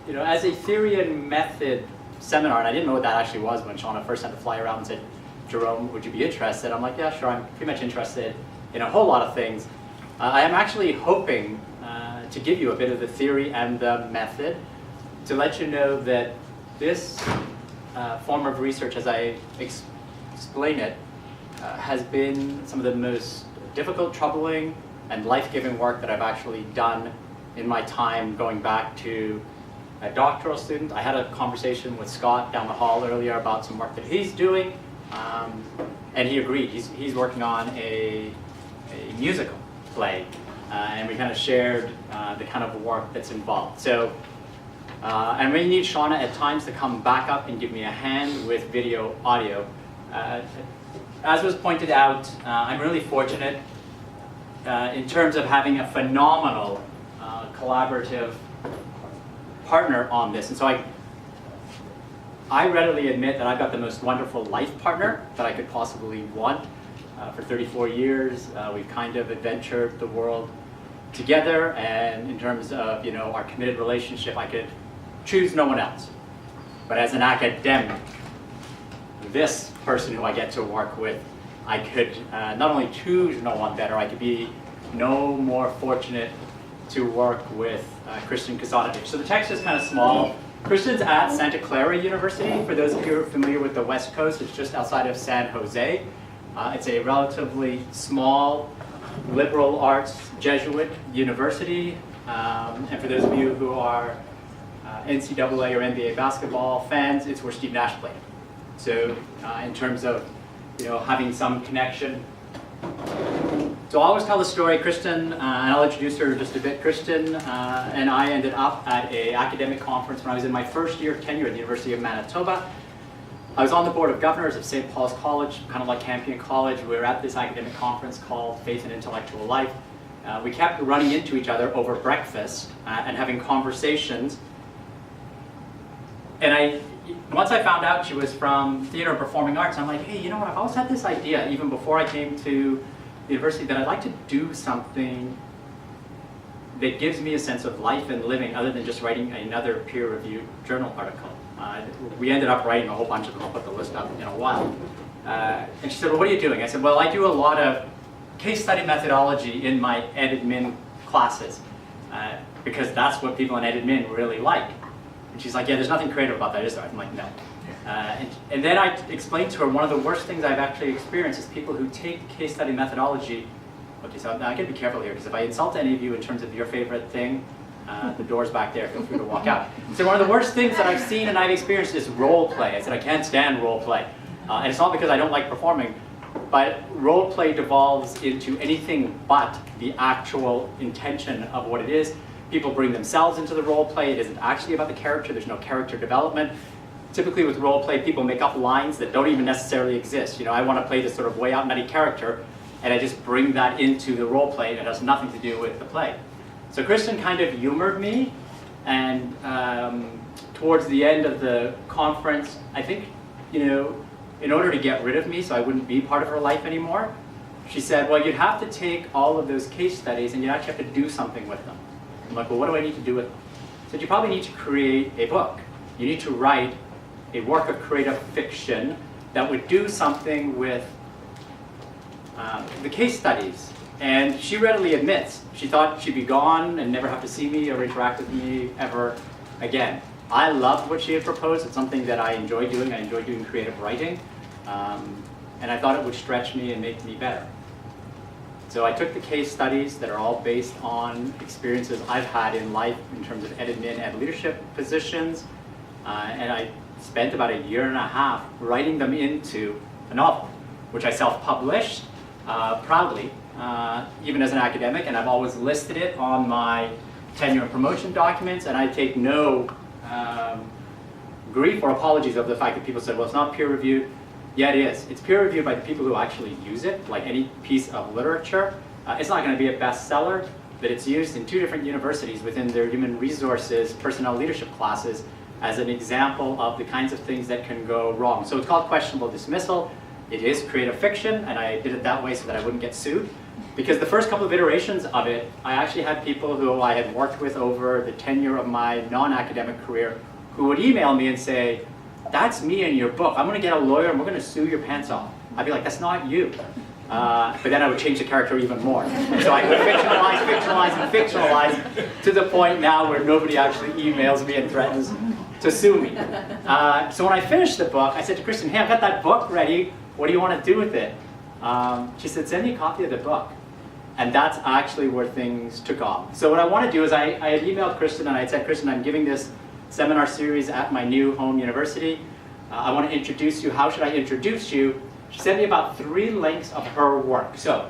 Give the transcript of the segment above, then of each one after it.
as a theory and method seminar, and I didn't know what that actually was when Shauna first had to fly around and said, Jerome, would you be interested? I'm like, yeah, sure, I'm pretty much interested in a whole lot of things. I am actually hoping to give you a bit of the theory and the method to let you know that this form of research, as I explain it, has been some of the most difficult, troubling, and life-giving work that I've actually done in my time going back to a doctoral student. I had a conversation with Scott down the hall earlier about some work that he's doing, and he agreed. He's working on a musical play, and we kind of shared the kind of work that's involved. So, and we need Shauna at times to come back up and give me a hand with video, audio. As was pointed out, I'm really fortunate in terms of having a phenomenal collaborative partner on this. And so I readily admit that I've got the most wonderful life partner that I could possibly want. For 34 years, we've kind of adventured the world together, and in terms of our committed relationship, I could choose no one else. But as an academic, this person who I get to work with, I could not only choose no one better, I could be no more fortunate to work with Cranston. So the text is kind of small. Cranston's at Santa Clara University. For those of you who are familiar with the West Coast, it's just outside of San Jose. It's a relatively small liberal arts Jesuit university. And for those of you who are NCAA or NBA basketball fans, it's where Steve Nash played. So in terms of having some connection. So I always tell the story, Cranston, and I'll introduce her just a bit. Cranston and I ended up at an academic conference when I was in my first year of tenure at the University of Manitoba. I was on the board of governors of St. Paul's College, kind of like Campion College. We were at this academic conference called Faith and Intellectual Life. We kept running into each other over breakfast and having conversations. And once I found out she was from theater and performing arts, I'm like, hey, you know what, I've always had this idea, even before I came to the university, that I'd like to do something that gives me a sense of life and living other than just writing another peer-reviewed journal article. We ended up writing a whole bunch of them. I'll put the list up in a while. And she said, well, what are you doing? I said, well, I do a lot of case study methodology in my ed-admin classes because that's what people in ed-admin really like. And she's like, yeah, there's nothing creative about that, is there? I'm like, no. And then I explained to her one of the worst things I've actually experienced is people who take case study methodology. Okay, so now I gotta be careful here because if I insult any of you in terms of your favorite thing, the door's back there, feel free to walk out. So one of the worst things that I've seen and I've experienced is role play. I said, I can't stand role play. And it's not because I don't like performing, but role play devolves into anything but the actual intention of what it is. People bring themselves into the role play. It isn't actually about the character. There's no character development. Typically with role play, people make up lines that don't even necessarily exist. I want to play this sort of way out nutty character, and I just bring that into the role play, and it has nothing to do with the play. So Cranston kind of humored me, and towards the end of the conference, I think, in order to get rid of me so I wouldn't be part of her life anymore, she said, well, you'd have to take all of those case studies and you'd actually have to do something with them. I'm like, well, what do I need to do with them? She said, you probably need to create a book. You need to write a work of creative fiction that would do something with the case studies. And she readily admits, she thought she'd be gone and never have to see me or interact with me ever again. I loved what she had proposed. It's something that I enjoy doing. I enjoy doing creative writing. And I thought it would stretch me and make me better. So I took the case studies that are all based on experiences I've had in life in terms of ed-admin and leadership positions. And I spent about a year and a half writing them into a novel, which I self-published proudly, even as an academic, and I've always listed it on my tenure and promotion documents, and I take no grief or apologies over the fact that people said, well, it's not peer-reviewed. Yeah, it is. It's peer-reviewed by the people who actually use it, like any piece of literature. It's not going to be a bestseller, but it's used in 2 different universities within their human resources, personnel leadership classes, as an example of the kinds of things that can go wrong. So it's called questionable dismissal. it is creative fiction, and I did it that way so that I wouldn't get sued. Because the first couple of iterations of it, I actually had people who I had worked with over the tenure of my non-academic career who would email me and say, that's me in your book. I'm going to get a lawyer and we're going to sue your pants off. I'd be like, that's not you. But then I would change the character even more. And so I would fictionalize to the point now where nobody actually emails me and threatens to sue me. So when I finished the book, I said to Kristen, hey, I've got that book ready. What do you want to do with it? She said, send me a copy of the book. And that's actually where things took off. So what I want to do is I had emailed Kristen and I had said, Kristen, I'm giving this seminar series at my new home university. I want to introduce you. How should I introduce you? She sent me about 3 links of her work. So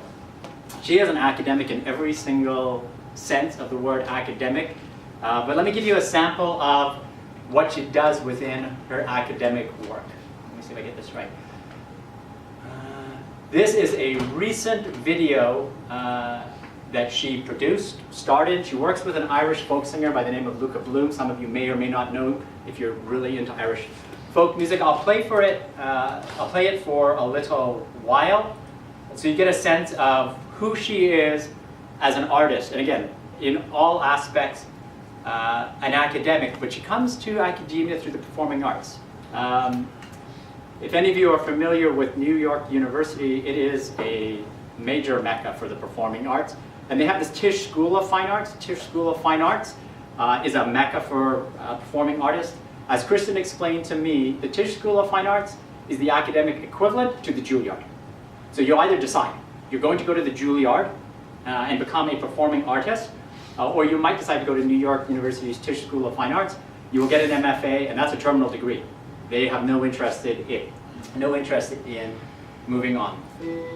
she is an academic in every single sense of the word academic. But let me give you a sample of what she does within her academic work. Let me see if I get this right. This is a recent video that she started. She works with an Irish folk singer by the name of Luca Bloom. Some of you may or may not know if you're really into Irish folk music. I'll play it for a little while, so you get a sense of who she is as an artist. And again, in all aspects, an academic, but she comes to academia through the performing arts. If any of you are familiar with New York University, it is a major mecca for the performing arts. And they have this Tisch School of Fine Arts. Tisch School of Fine Arts is a mecca for performing artists. As Kristen explained to me, the Tisch School of Fine Arts is the academic equivalent to the Juilliard. So you either decide, you're going to go to the Juilliard and become a performing artist, or you might decide to go to New York University's Tisch School of Fine Arts. You will get an MFA, and that's a terminal degree. They have no interest in moving on.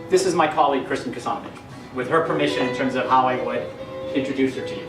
This is my colleague, Kristen Kasanovich, with her permission in terms of how I would introduce her to you.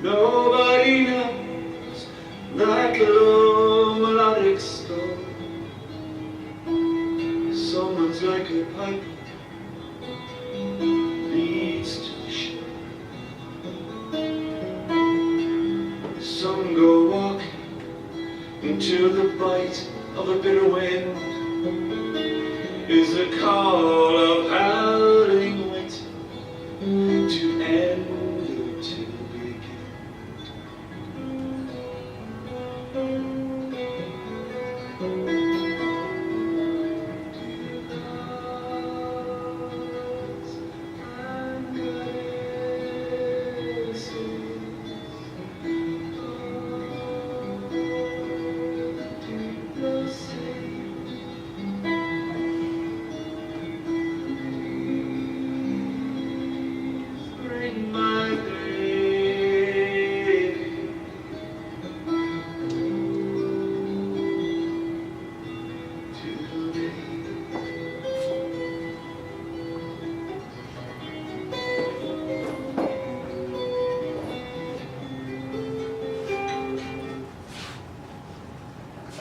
Nobody knows that low melodic song. Someone's like a pipe leads to the shore. Some go walking into the bite of a bitter wind. Is a call of howling winter to end or to begin.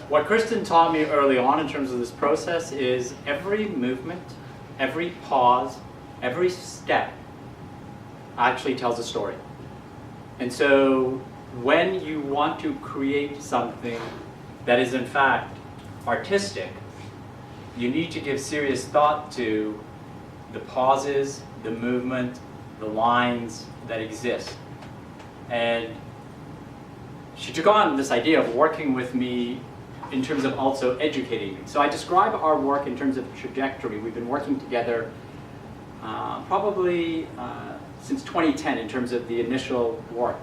What Kristen taught me early on in terms of this process is every movement, every pause, every step actually tells a story. And so when you want to create something that is in fact artistic, you need to give serious thought to the pauses, the movement, the lines that exist. And she took on this idea of working with me in terms of also educating me. So I describe our work in terms of trajectory. We've been working together probably since 2010 in terms of the initial work.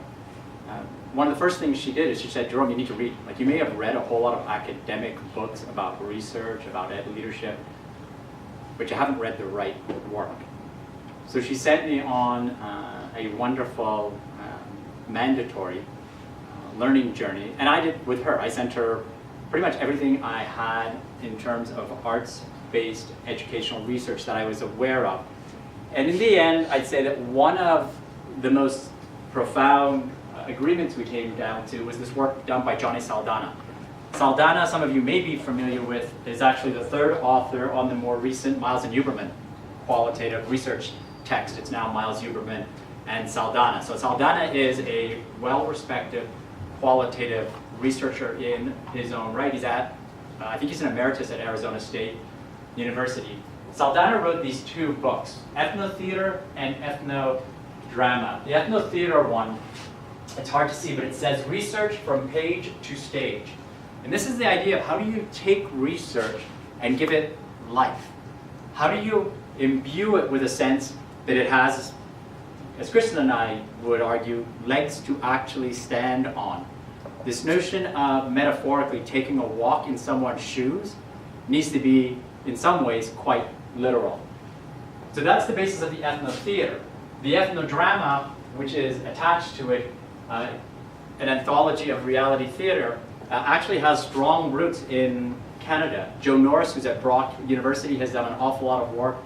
One of the first things she did is she said, Jerome, you need to read. Like, you may have read a whole lot of academic books about research, about leadership, but you haven't read the right work. So she sent me on a wonderful mandatory learning journey, and I did with her. I sent her pretty much everything I had in terms of arts-based educational research that I was aware of. And in the end, I'd say that one of the most profound agreements we came down to was this work done by Johnny Saldana. Saldana, some of you may be familiar with, is actually the third author on the more recent Miles and Huberman qualitative research text. It's now Miles, Huberman, and Saldana. So Saldana is a well-respected qualitative researcher in his own right. He's at, I think he's an emeritus at Arizona State University. Saldana wrote these two books, Ethnotheater and Ethnodrama. The Ethnotheater one, it's hard to see, but it says research from page to stage. And this is the idea of how do you take research and give it life? How do you imbue it with a sense that it has, as Cranston and I would argue, legs to actually stand on? This notion of metaphorically taking a walk in someone's shoes needs to be, in some ways, quite literal. So that's the basis of the ethnotheater. The ethnodrama, which is attached to it, an anthology of reality theater, actually has strong roots in Canada. Joe Norris, who's at Brock University, has done an awful lot of work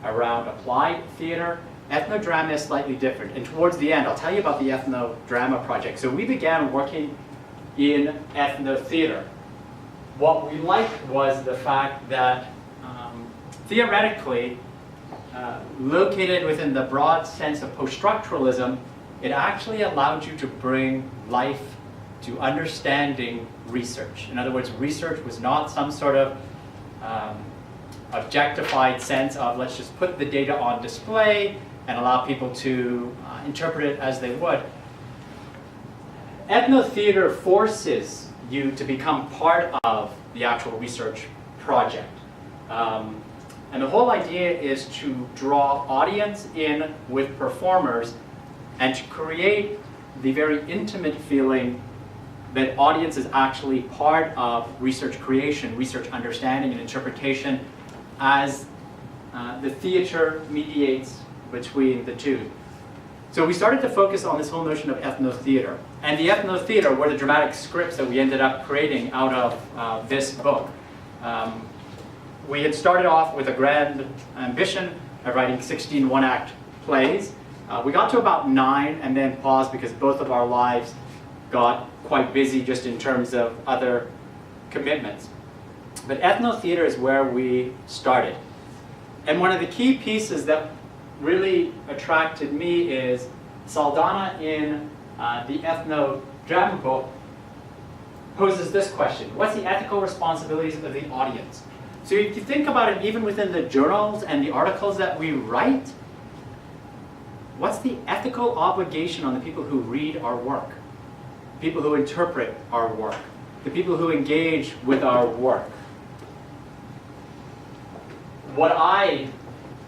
around applied theater. Ethnodrama is slightly different. And towards the end, I'll tell you about the Ethnodrama project. So we began working in ethnotheater. What we liked was the fact that theoretically, located within the broad sense of post-structuralism, it actually allowed you to bring life to understanding research. In other words, research was not some sort of objectified sense of let's just put the data on display and allow people to interpret it as they would. Ethnotheater forces you to become part of the actual research project. And the whole idea is to draw audience in with performers and to create the very intimate feeling that audience is actually part of research creation, research understanding and interpretation as the theater mediates between the two. So we started to focus on this whole notion of ethnotheater. And the ethnotheater were the dramatic scripts that we ended up creating out of this book. We had started off with a grand ambition of writing 16 one-act plays. We got to about 9 and then paused because both of our lives got quite busy just in terms of other commitments. But ethnotheater is where we started. And one of the key pieces that really attracted me is Saldana in the Ethnodrama book poses this question: what's the ethical responsibilities of the audience? So if you think about it, even within the journals and the articles that we write, what's the ethical obligation on the people who read our work, people who interpret our work, the people who engage with our work? What I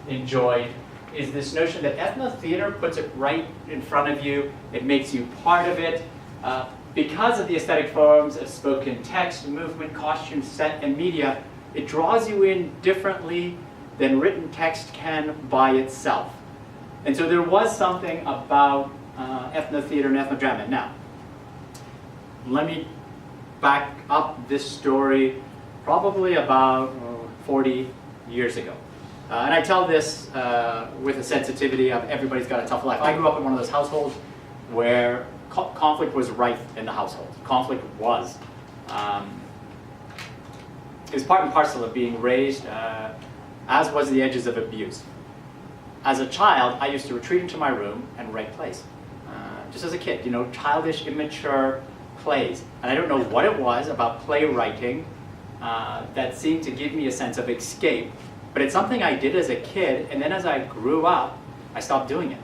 enjoyed is this notion that ethnotheater puts it right in front of you. It makes you part of it. Because of the aesthetic forms of spoken text, movement, costume, set, and media, it draws you in differently than written text can by itself. And so there was something about ethnotheater and ethnodrama. Now, let me back up this story probably about 40 years ago. And I tell this with a sensitivity of everybody's got a tough life. I grew up in one of those households where conflict was rife in the household. Conflict was. It was part and parcel of being raised, as was the edges of abuse. As a child, I used to retreat into my room and write plays. Just as a kid, you know, childish, immature plays. And I don't know what it was about playwriting that seemed to give me a sense of escape. But it's something I did as a kid, and then as I grew up, I stopped doing it.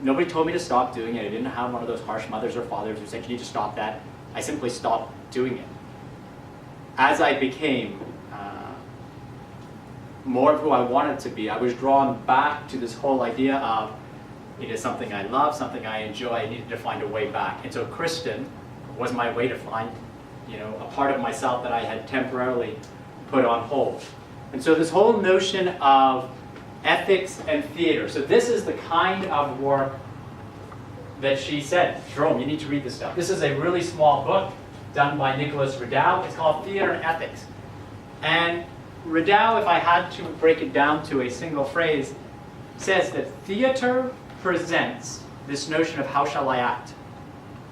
Nobody told me to stop doing it. I didn't have one of those harsh mothers or fathers who said, you need to stop that. I simply stopped doing it. As I became more of who I wanted to be, I was drawn back to this whole idea of it is something I love, something I enjoy. I needed to find a way back. And so Cranston was my way to find, you know, a part of myself that I had temporarily put on hold. And so this whole notion of ethics, and theater. So this is the kind of work that she said, Jerome, you need to read this stuff. This is a really small book done by Nicholas Ridout. It's called Theater and Ethics. And Ridout, if I had to break it down to a single phrase, says that theater presents this notion of how shall I act?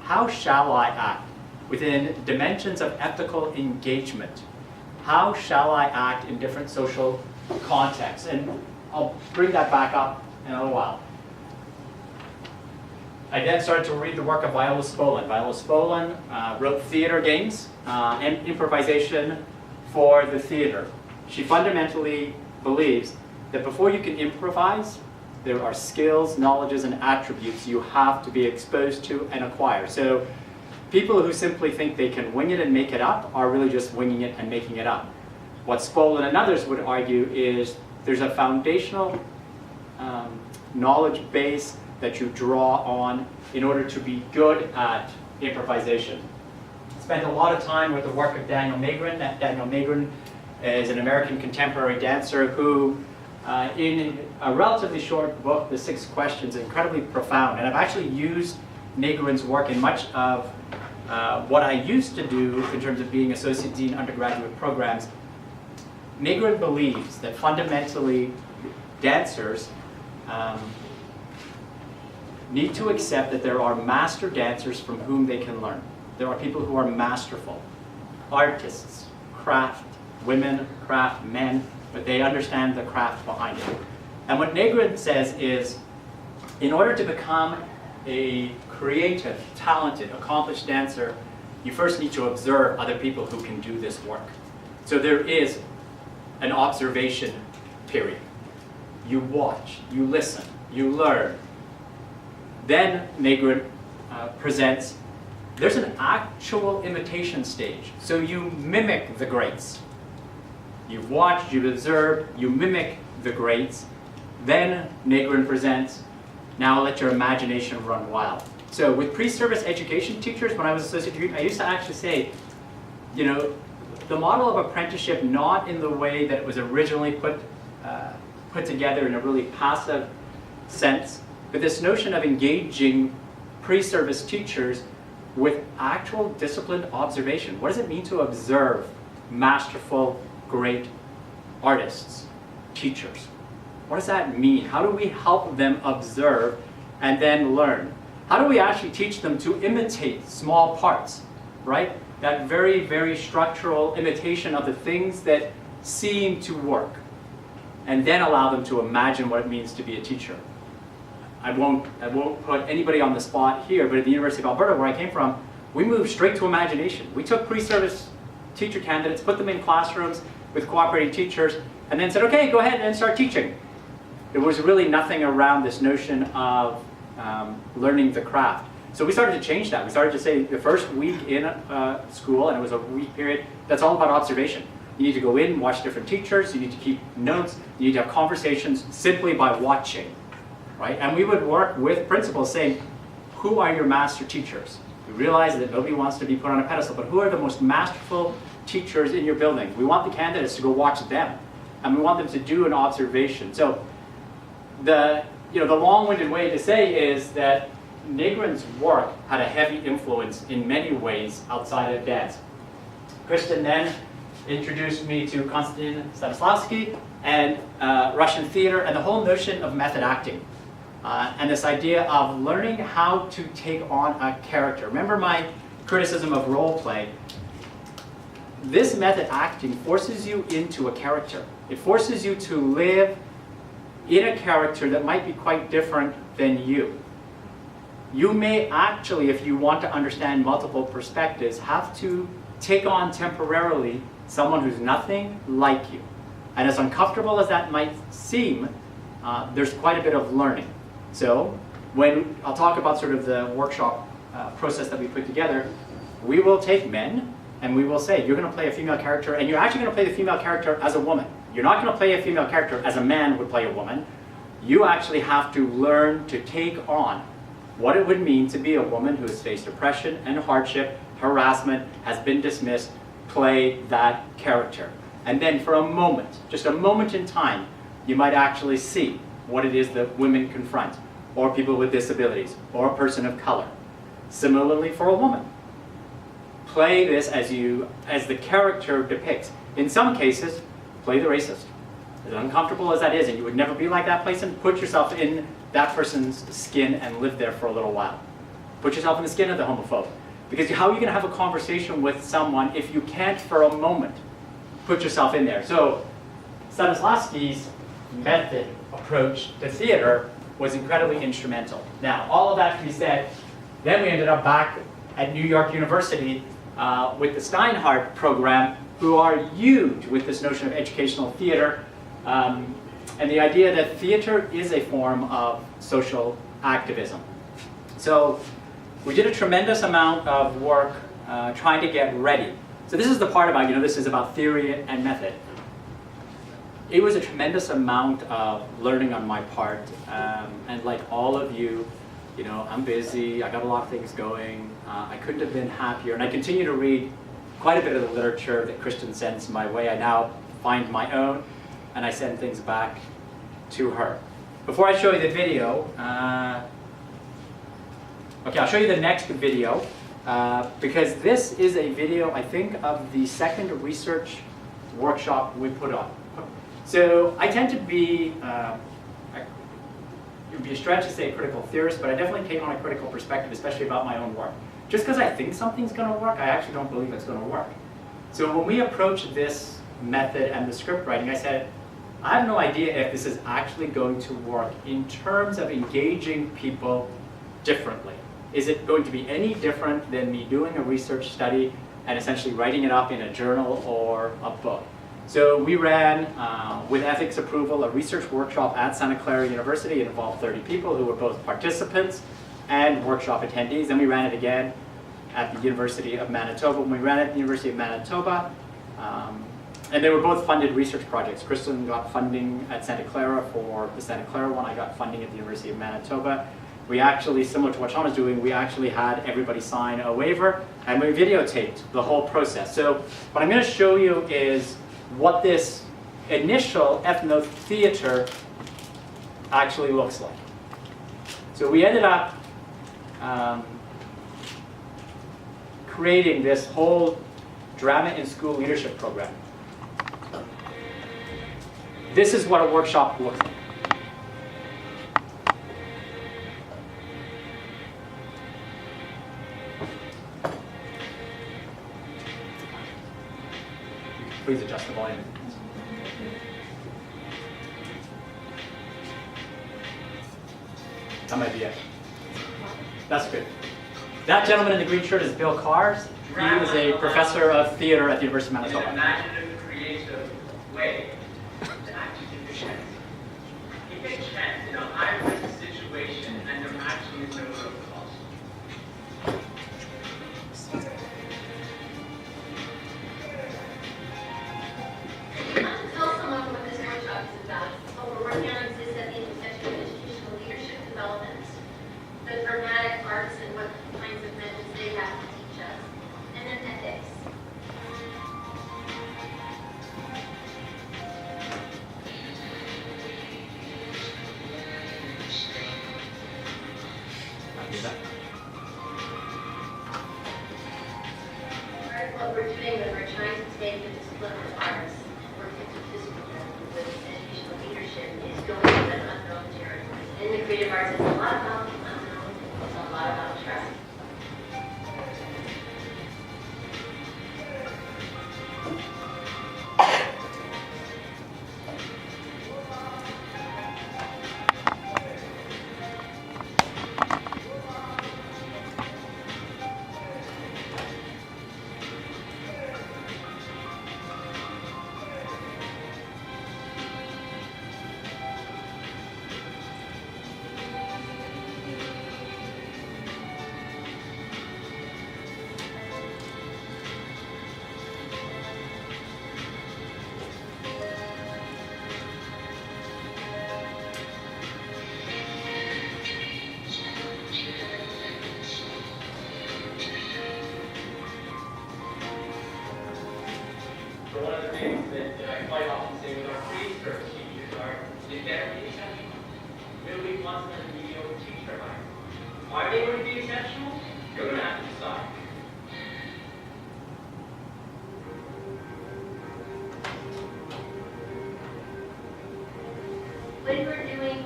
How shall I act within dimensions of ethical engagement? How shall I act in different social contexts? And I'll bring that back up in a little while. I then started to read the work of Viola Spolin. Viola Spolin wrote theater games and improvisation for the theater. She fundamentally believes that before you can improvise, there are skills, knowledges, and attributes you have to be exposed to and acquire. So people who simply think they can wing it and make it up are really just winging it and making it up. What Spolin and others would argue is there's a foundational knowledge base that you draw on in order to be good at improvisation. Spent a lot of time with the work of Daniel Magrin. Daniel Magrin is an American contemporary dancer who, in a relatively short book, The 6 Questions, is incredibly profound. And I've actually used Magrin's work in much of what I used to do in terms of being associate dean undergraduate programs. Magrin believes that fundamentally dancers need to accept that there are master dancers from whom they can learn. There are people who are masterful, artists, craft, women, craft, men, but they understand the craft behind it. And what Magrin says is, in order to become a creative, talented, accomplished dancer, you first need to observe other people who can do this work. So there is an observation period. You watch, you listen, you learn. Then Magrin presents, there's an actual imitation stage. So you mimic the greats. You've watched, you've observed, you mimic the greats. Then Magrin presents, now let your imagination run wild. So with pre-service education teachers, when I was associate dean, I used to actually say, you know, the model of apprenticeship, not in the way that it was originally put together in a really passive sense, but this notion of engaging pre-service teachers with actual disciplined observation. What does it mean to observe masterful, great artists, teachers? What does that mean? How do we help them observe and then learn? How do we actually teach them to imitate small parts, right? That very, very structural imitation of the things that seem to work, and then allow them to imagine what it means to be a teacher. I won't put anybody on the spot here, but at the University of Alberta, where I came from, we moved straight to imagination. We took pre-service teacher candidates, put them in classrooms with cooperating teachers, and then said, okay, go ahead and start teaching. There was really nothing around this notion of learning the craft. So we started to change that. We started to say the first week in school, and it was a week period, that's all about observation. You need to go in, watch different teachers, you need to keep notes, you need to have conversations simply by watching. Right? And we would work with principals saying, who are your master teachers? We realize that nobody wants to be put on a pedestal, but who are the most masterful teachers in your building? We want the candidates to go watch them, and we want them to do an observation. So the long-winded way to say is that Magrin's work had a heavy influence in many ways outside of dance. Kristen then introduced me to Konstantin Stanislavski and Russian theater and the whole notion of method acting. And this idea of learning how to take on a character. Remember my criticism of role play? This method acting forces you into a character. It forces you to live in a character that might be quite different than you. You may actually, if you want to understand multiple perspectives, have to take on temporarily someone who's nothing like you. And as uncomfortable as that might seem, there's quite a bit of learning. So when I'll talk about sort of the workshop process that we put together, we will take men and we will say, you're going to play a female character, and you're actually going to play the female character as a woman. You're not going to play a female character as a man would play a woman. You actually have to learn to take on what it would mean to be a woman who has faced oppression and hardship, harassment, has been dismissed, play that character. And then for a moment, just a moment in time, you might actually see what it is that women confront, or people with disabilities, or a person of color. Similarly for a woman. Play this as the character depicts. In some cases, play the racist. As uncomfortable as that is, and you would never be like that person, put yourself in that person's skin and live there for a little while. Put yourself in the skin of the homophobe. Because how are you going to have a conversation with someone if you can't for a moment put yourself in there? So Stanislavski's method approach to theater was incredibly instrumental. Now, all of that to be said, then we ended up back at New York University with the Steinhardt program, who are huge with this notion of educational theater, and the idea that theater is a form of social activism. So we did a tremendous amount of work trying to get ready. So this is the part about, this is about theory and method. It was a tremendous amount of learning on my part, and like all of you, I'm busy, I got a lot of things going, I couldn't have been happier, and I continue to read quite a bit of the literature that Cranston sends my way. I now find my own, and I send things back to her. Before I show you the video, okay, I'll show you the next video, because this is a video, I think, of the second research workshop we put on. So I tend to be, it would be a stretch to say a critical theorist, but I definitely take on a critical perspective, especially about my own work. Just because I think something's going to work, I actually don't believe it's going to work. So when we approached this method and the script writing, I said, I have no idea if this is actually going to work in terms of engaging people differently. Is it going to be any different than me doing a research study and essentially writing it up in a journal or a book? So we ran, with ethics approval, a research workshop at Santa Clara University. It involved 30 people who were both participants and workshop attendees. Then we ran it again at the University of Manitoba. When we ran it at the University of Manitoba, and they were both funded research projects. Cranston got funding at Santa Clara for the Santa Clara one. I got funding at the University of Manitoba. We actually, similar to what Sean was doing, we actually had everybody sign a waiver, and we videotaped the whole process. So what I'm going to show you is what this initial ethno-theater actually looks like. So we ended up creating this whole drama in school leadership program. This is what a workshop looks like. Please adjust the volume. That might be it. That's good. That gentleman in the green shirt is Bill Cars. He is a professor of theater at the University of Manitoba. In an imaginative, creative way to actually take a chance. You take a chance in a high-risk situation, and there actually is no real cost. Tell someone what this workshop is about. What we're working on is at the intersection of educational leadership development, the dramatic arts and what kinds of methods they have to teach us, and then ethics. What we're doing is we're trying to take the discipline of arts and work interdisciplinary with educational leadership is going to an unknown territory. In the creative arts, it's a lot about the unknown, it's a lot about trust. So one of the things that I quite often say with our research teachers are, If they're the exceptional, nobody wants them to be able to teach their life. Why they want to be exceptional? You're going to have to decide. When we're doing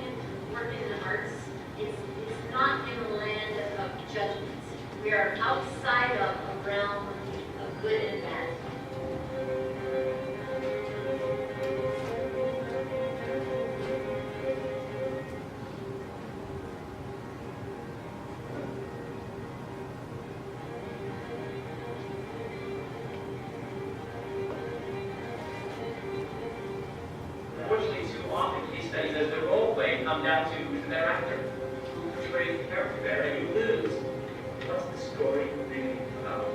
work in the arts, it's not in the land of judgment. We are outside of a realm of good and bad. Unfortunately, too often case studies as the role play come down to who's the better actor, who portrays the character better, and you lose. What's the story really about?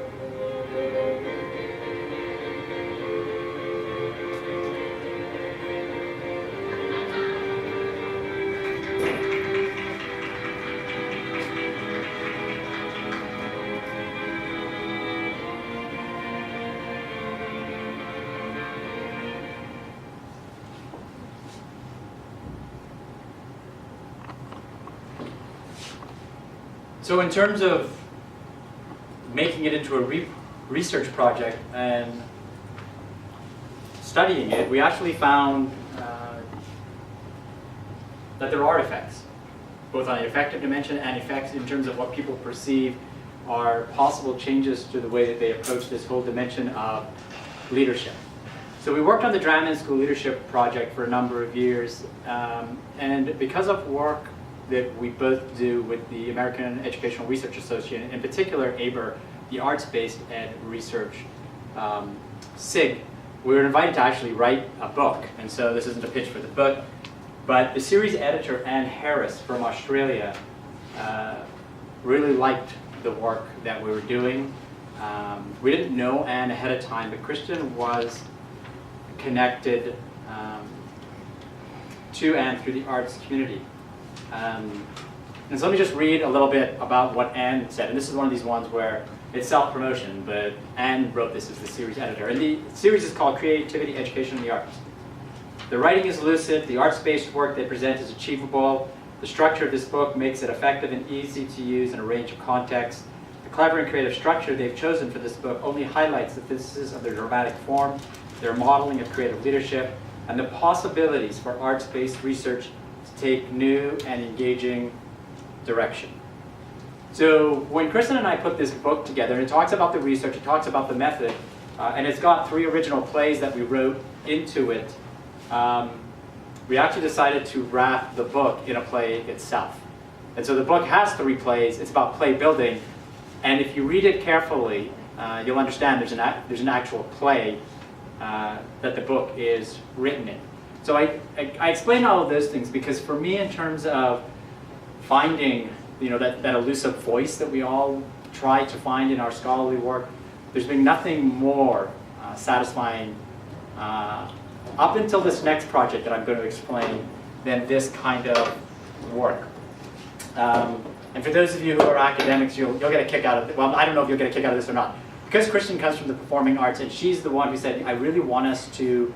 So in terms of making it into a research project and studying it, we actually found that there are effects, both on the affective dimension and effects in terms of what people perceive are possible changes to the way that they approach this whole dimension of leadership. So we worked on the Drama in School Leadership Project for a number of years, and because of work that we both do with the American Educational Research Association, in particular ABER, the Arts-Based Ed Research SIG, we were invited to actually write a book. And so this isn't a pitch for the book, but the series editor, Anne Harris from Australia, really liked the work that we were doing. We didn't know Anne ahead of time, but Kristen was connected to Anne through the arts community. And so let me just read a little bit about what Anne said. And this is one of these ones where it's self-promotion, but Anne wrote this as the series editor. And the series is called Creativity, Education, and the Arts. The writing is lucid, the arts-based work they present is achievable, the structure of this book makes it effective and easy to use in a range of contexts. The clever and creative structure they've chosen for this book only highlights the physicists of their dramatic form, their modeling of creative leadership, and the possibilities for arts-based research to take new and engaging direction. So when Kristen and I put this book together, and it talks about the research, it talks about the method, and it's got 3 original plays that we wrote into it, we actually decided to wrap the book in a play itself. And so the book has 3 plays. It's about play building, and if you read it carefully, you'll understand there's an actual play that the book is written in. So I explain all of those things because for me, in terms of finding that elusive voice that we all try to find in our scholarly work, there's been nothing more satisfying up until this next project that I'm going to explain than this kind of work. And for those of you who are academics, you'll get a kick out of it. Well, I don't know if you'll get a kick out of this or not. Because Kristen comes from the performing arts, and she's the one who said, I really want us to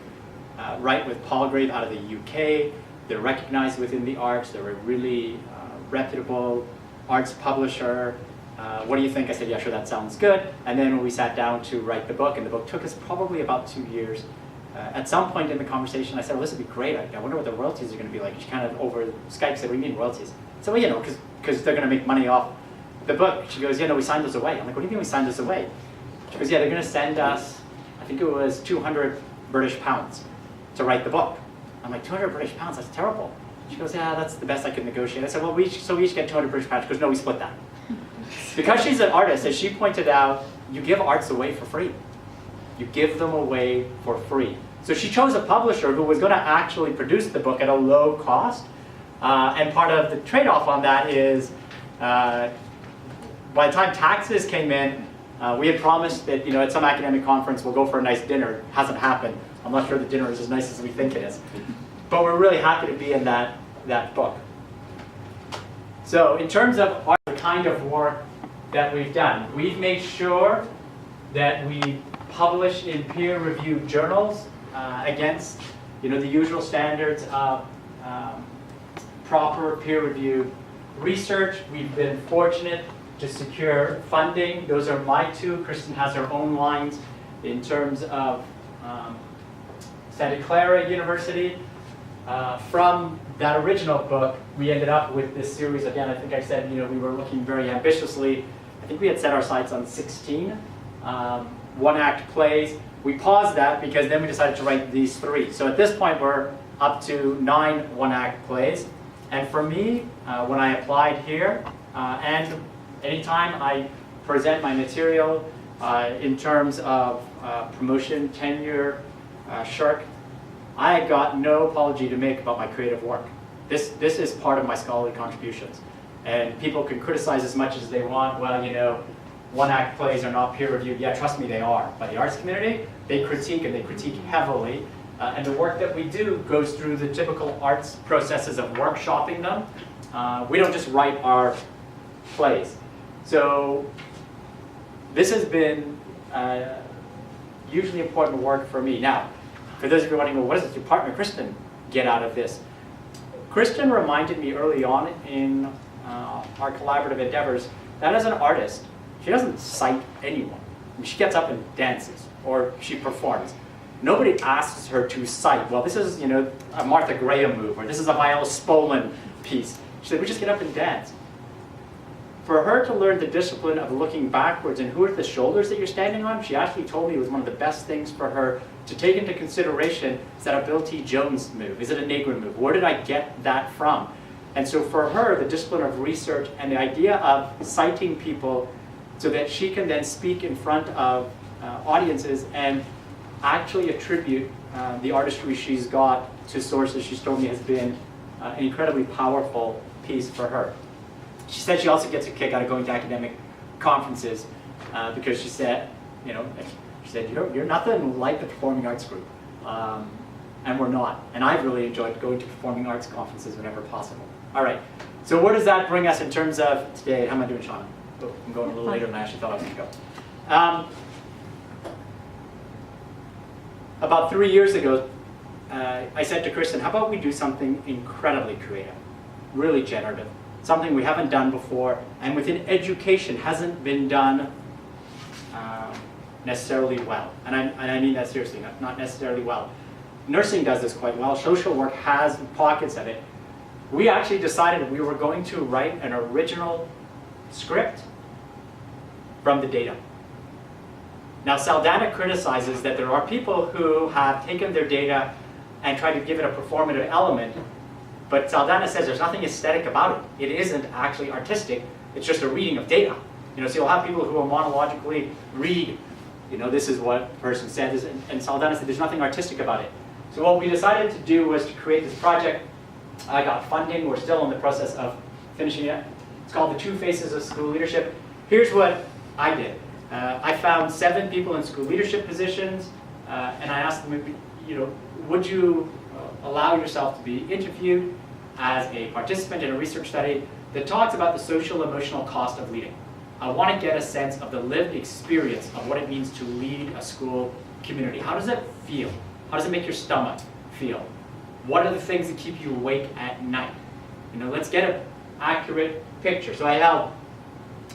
write with Palgrave out of the UK. They're recognized within the arts. They're a really reputable arts publisher. What do you think? I said, yeah, sure, that sounds good. And then when we sat down to write the book, and the book took us probably about 2 years, at some point in the conversation, I said, well, this would be great. I wonder what the royalties are going to be like. She kind of over Skype said, what do you mean royalties? I said, well, because they're going to make money off the book. She goes, yeah, no, we signed those away. I'm like, what do you mean we signed those away? She goes, yeah, they're going to send us, I think it was 200 British pounds to write the book. I'm like, 200 British pounds? That's terrible. She goes, yeah, that's the best I could negotiate. I said, well, we each get 200 British pounds. She goes, no, we split that. Because she's an artist, as she pointed out, you give arts away for free. You give them away for free. So she chose a publisher who was going to actually produce the book at a low cost. And part of the trade-off on that is, by the time taxes came in, we had promised that at some academic conference we'll go for a nice dinner. It hasn't happened. I'm not sure the dinner is as nice as we think it is. But we're really happy to be in that book. So in terms of the kind of work that we've done, we've made sure that we publish in peer-reviewed journals against the usual standards of proper peer-reviewed research. We've been fortunate to secure funding. Those are my two. Kristen has her own lines in terms of Santa Clara University. From that original book, we ended up with this series. Again, I think I said, we were looking very ambitiously. I think we had set our sights on 16 one-act plays. We paused that because then we decided to write these 3. So at this point, we're up to 9 one-act plays. And for me, when I applied here, and anytime I present my material in terms of promotion, tenure, shirk, I got no apology to make about my creative work. This is part of my scholarly contributions. And people can criticize as much as they want. Well, one-act plays are not peer-reviewed. Yeah, trust me, they are. By the arts community, they critique, and they critique heavily. And the work that we do goes through the typical arts processes of workshopping them. We don't just write our plays. So this has been hugely important work for me. Now, for those of you wondering, well, what does your partner Kristen get out of this? Kristen reminded me early on in our collaborative endeavors that as an artist, she doesn't cite anyone. I mean, she gets up and dances, or she performs. Nobody asks her to cite, well, this is, a Martha Graham move, or this is a Viola Spolin piece. She said, we just get up and dance. For her to learn the discipline of looking backwards and who are the shoulders that you're standing on, she actually told me it was one of the best things for her to take into consideration. Is that a Bill T. Jones move? Is it a Negrin move? Where did I get that from? And so for her, the discipline of research and the idea of citing people so that she can then speak in front of audiences and actually attribute the artistry she's got to sources she's told me has been an incredibly powerful piece for her. She said she also gets a kick out of going to academic conferences because she said, you're nothing like the performing arts group, and we're not. And I've really enjoyed going to performing arts conferences whenever possible. All right, so where does that bring us in terms of today? How am I doing, Shauna? Oh, I'm going a little later than I actually thought I was going to go. About 3 years ago, I said to Kristen, how about we do something incredibly creative, really generative, something we haven't done before, and within education hasn't been done necessarily well. And I mean that seriously, not necessarily well. Nursing does this quite well. Social work has pockets of it. We actually decided we were going to write an original script from the data. Now, Saldana criticizes that there are people who have taken their data and tried to give it a performative element, but Saldana says there's nothing aesthetic about it. It isn't actually artistic, it's just a reading of data. So you'll have people who will monologically read, this is what a person said, and Saldana said there's nothing artistic about it. So what we decided to do was to create this project. I got funding, we're still in the process of finishing it. It's called The Two Faces of School Leadership. Here's what I did. I found 7 people in school leadership positions, and I asked them, would you allow yourself to be interviewed as a participant in a research study that talks about the social emotional cost of leading. I want to get a sense of the lived experience of what it means to lead a school community. How does it feel? How does it make your stomach feel? What are the things that keep you awake at night? Let's get an accurate picture. So I held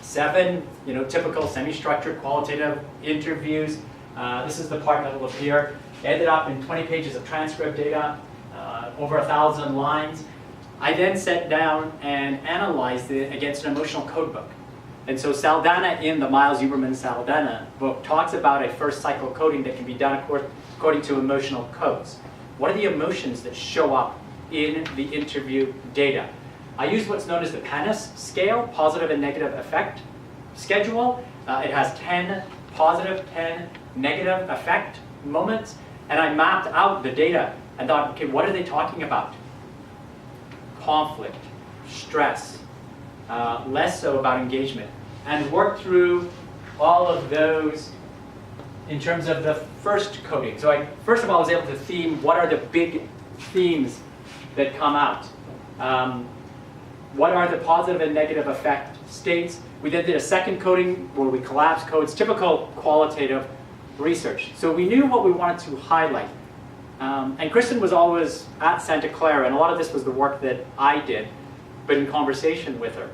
7, typical semi-structured qualitative interviews. This is the part that will appear. It ended up in 20 pages of transcript data, over 1,000 lines. I then sat down and analyzed it against an emotional code book. And so Saldana in the Miles Huberman Saldana book talks about a first cycle coding that can be done according to emotional codes. What are the emotions that show up in the interview data? I use what's known as the PANAS scale, positive and negative affect schedule. It has 10 positive, 10 negative affect moments. And I mapped out the data and thought, okay, what are they talking about? Conflict, stress, less so about engagement. And worked through all of those in terms of the first coding. So I, first of all, was able to theme what are the big themes that come out. What are the positive and negative affect states? We then did a second coding where we collapsed codes, typical qualitative research. So we knew what we wanted to highlight. And Kristen was always at Santa Clara, and a lot of this was the work that I did, but in conversation with her.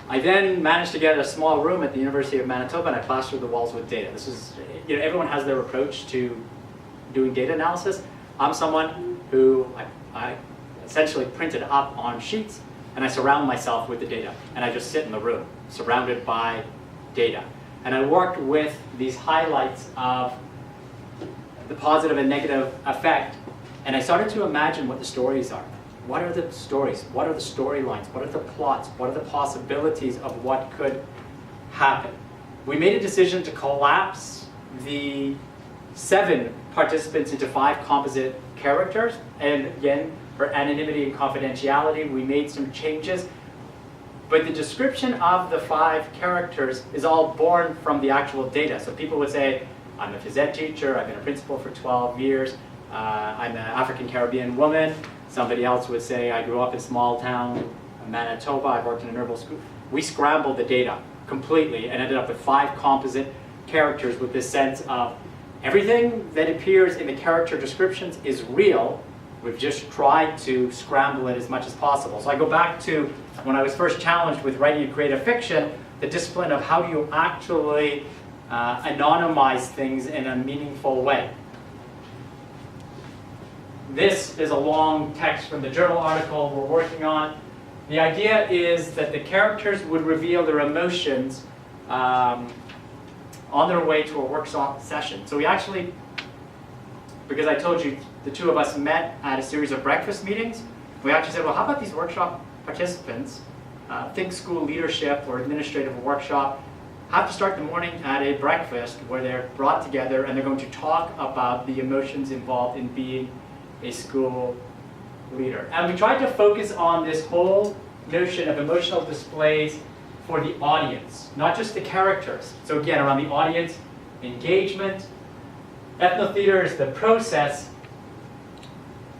I then managed to get a small room at the University of Manitoba, and I plastered the walls with data. This is, everyone has their approach to doing data analysis. I'm someone who I essentially printed up on sheets, and I surround myself with the data, and I just sit in the room, surrounded by data. And I worked with these highlights of the positive and negative effect, and I started to imagine what the stories are. What are the stories? What are the storylines? What are the plots? What are the possibilities of what could happen? We made a decision to collapse the 7 participants into 5 composite characters, and again, for anonymity and confidentiality, we made some changes. But the description of the 5 characters is all born from the actual data. So people would say, I'm a phys ed teacher, I've been a principal for 12 years, I'm an African Caribbean woman. Somebody else would say, I grew up in small town Manitoba, I've worked in an urban school. We scrambled the data completely and ended up with 5 composite characters with this sense of everything that appears in the character descriptions is real. We've just tried to scramble it as much as possible. So I go back to when I was first challenged with writing a creative fiction, the discipline of how do you actually anonymize things in a meaningful way. This is a long text from the journal article we're working on. The idea is that the characters would reveal their emotions on their way to a workshop session. So we actually, because I told you the 2 of us met at a series of breakfast meetings, we actually said, well, how about these workshop participants, think school leadership or administrative workshop, have to start the morning at a breakfast where they're brought together and they're going to talk about the emotions involved in being a school leader. And we tried to focus on this whole notion of emotional displays for the audience, not just the characters. So again, around the audience, engagement. Ethnotheater is the process,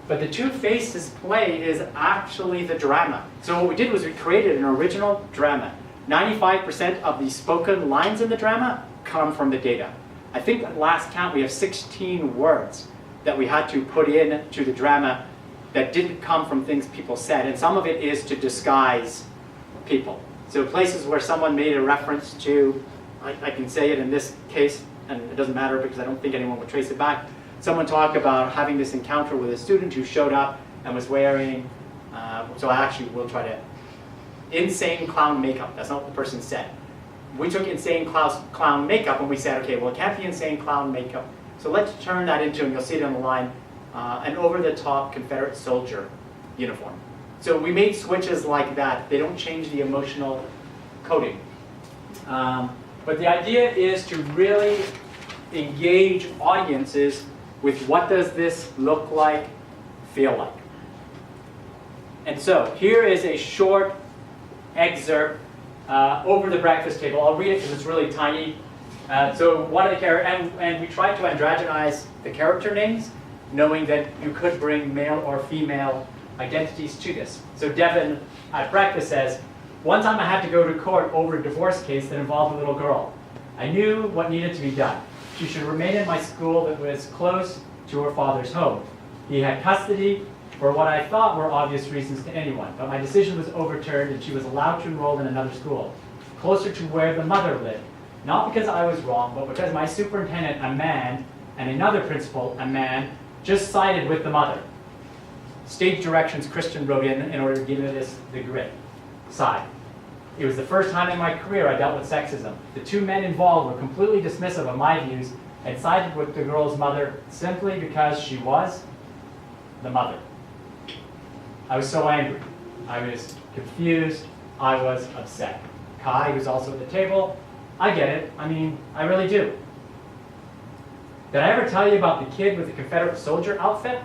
but the Two Faces play is actually the drama. So what we did was we created an original drama. 95% of the spoken lines in the drama come from the data. I think at last count we have 16 words that we had to put in to the drama that didn't come from things people said, and some of it is to disguise people. So places where someone made a reference to, I can say it in this case, and it doesn't matter because I don't think anyone would trace it back. Someone talked about having this encounter with a student who showed up and was wearing, so I actually will try to, insane clown makeup. That's not what the person said. We took insane clown makeup and we said, okay, well, it can't be insane clown makeup. So let's turn that into, and you'll see it on the line, an over-the-top Confederate soldier uniform. So we made switches like that. They don't change the emotional coding. But the idea is to really engage audiences with what does this look like, feel like. And so here is a short excerpt over the breakfast table. I'll read it because it's really tiny. So one of the characters, and we tried to androgynize the character names, knowing that you could bring male or female identities to this. So Devin at breakfast says, one time I had to go to court over a divorce case that involved a little girl. I knew what needed to be done. She should remain in my school that was close to her father's home. He had custody for what I thought were obvious reasons to anyone, but my decision was overturned and she was allowed to enroll in another school, closer to where the mother lived. Not because I was wrong, but because my superintendent, a man, and another principal, a man, just sided with the mother. Stage directions Kristen wrote in order to give this the grit side. It was the first time in my career I dealt with sexism. The 2 men involved were completely dismissive of my views and sided with the girl's mother simply because she was the mother. I was so angry. I was confused. I was upset. Kai, who's also at the table, I get it. I mean, I really do. Did I ever tell you about the kid with the Confederate soldier outfit?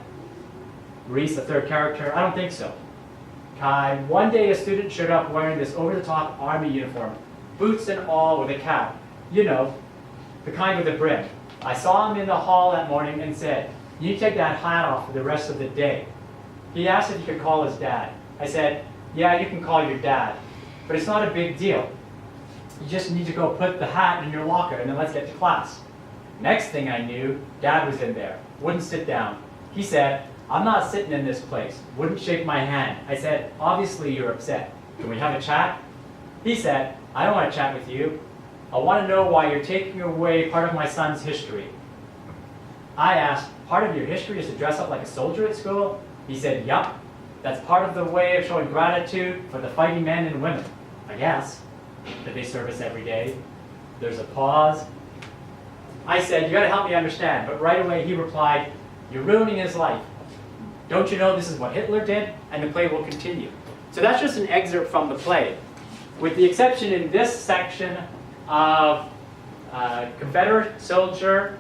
Reese, the 3rd character, I don't think so. Kai, one day a student showed up wearing this over-the-top army uniform, boots and all with a cap. You know, the kind with a brim. I saw him in the hall that morning and said, you need to take that hat off for the rest of the day. He asked if he could call his dad. I said, yeah, you can call your dad, but it's not a big deal. You just need to go put the hat in your locker and then let's get to class. Next thing I knew, Dad was in there, wouldn't sit down. He said, I'm not sitting in this place, wouldn't shake my hand. I said, obviously you're upset. Can we have a chat? He said, I don't want to chat with you. I want to know why you're taking away part of my son's history. I asked, part of your history is to dress up like a soldier at school? He said, yup. That's part of the way of showing gratitude for the fighting men and women, I guess, that they service every day. There's a pause. I said, you gotta help me understand. But right away he replied, you're ruining his life. Don't you know this is what Hitler did? And the play will continue. So that's just an excerpt from the play. With the exception in this section of Confederate soldier,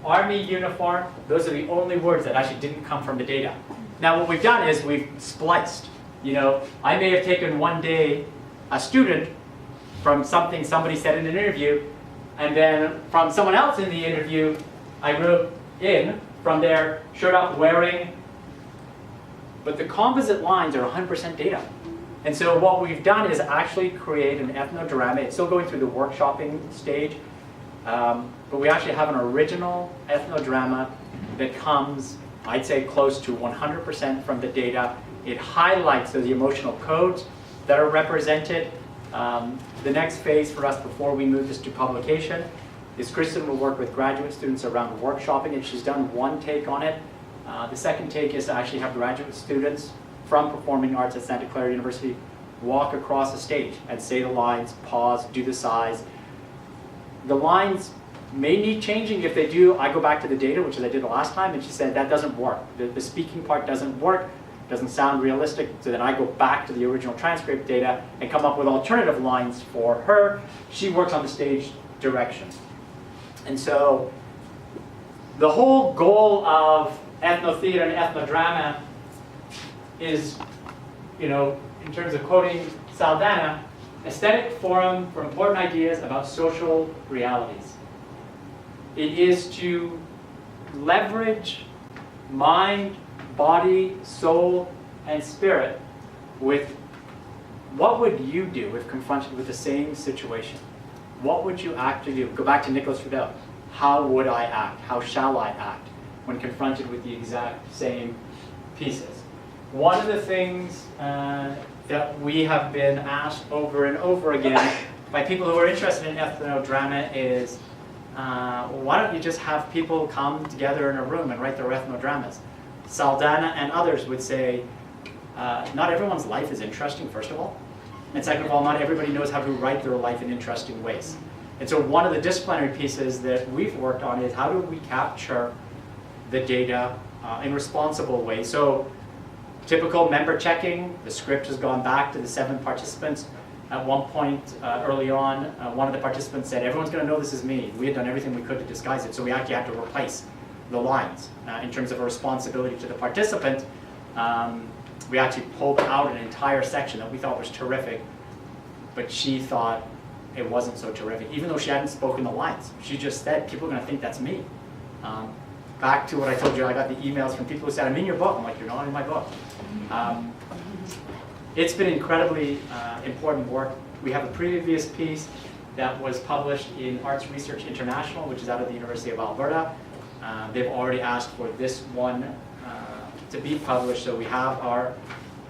Army uniform, those are the only words that actually didn't come from the data. Now what we've done is we've spliced. You know, I may have taken one day a student from something somebody said in an interview, and then from someone else in the interview, I wrote in from their shirt up wearing, but the composite lines are 100% data. And so what we've done is actually create an ethnodrama. It's still going through the workshopping stage, but we actually have an original ethnodrama that comes, I'd say, close to 100% from the data. It highlights those emotional codes that are represented. The next phase for us before we move this to publication is Cranston will work with graduate students around workshopping it. She's done one take on it. The second take is to actually have graduate students from performing arts at Santa Clara University walk across the stage and say the lines, pause, do the size. The lines may need changing. If they do, I go back to the data, which is I did the last time, and she said that doesn't work. The speaking part doesn't work, doesn't sound realistic, so then I go back to the original transcript data and come up with alternative lines for her. She works on the stage direction. And so the whole goal of ethno-theater and ethnodrama is, you know, in terms of quoting Saldana, aesthetic forum for important ideas about social realities. It is to leverage mind, body, soul, and spirit with what would you do if confronted with the same situation? What would you actually do? Go back to Nicholas Riddell. How would I act? How shall I act when confronted with the exact same pieces? One of the things that we have been asked over and over again by people who are interested in ethnodrama is, why don't you just have people come together in a room and write their ethnodramas? Saldana and others would say, not everyone's life is interesting, first of all. And second of all, not everybody knows how to write their life in interesting ways. And so one of the disciplinary pieces that we've worked on is how do we capture the data in responsible ways. So typical member checking, the script has gone back to the 7 participants. At one point early on, one of the participants said, everyone's going to know this is me. We had done everything we could to disguise it, so we actually had to replace the lines. In terms of a responsibility to the participant, we actually pulled out an entire section that we thought was terrific, but she thought it wasn't so terrific, even though she hadn't spoken the lines. She just said, people are going to think that's me. Back to what I told you, I got the emails from people who said, I'm in your book. I'm like, you're not in my book. It's been incredibly important work. We have a previous piece that was published in Arts Research International, which is out of the University of Alberta. They've already asked for this one to be published, so we have our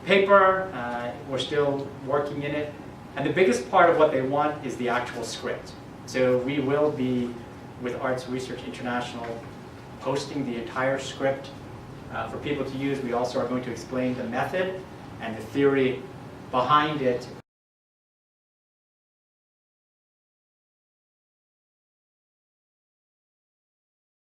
paper. We're still working in it. And the biggest part of what they want is the actual script. So we will be, with Arts Research International, posting the entire script for people to use. We also are going to explain the method and the theory behind it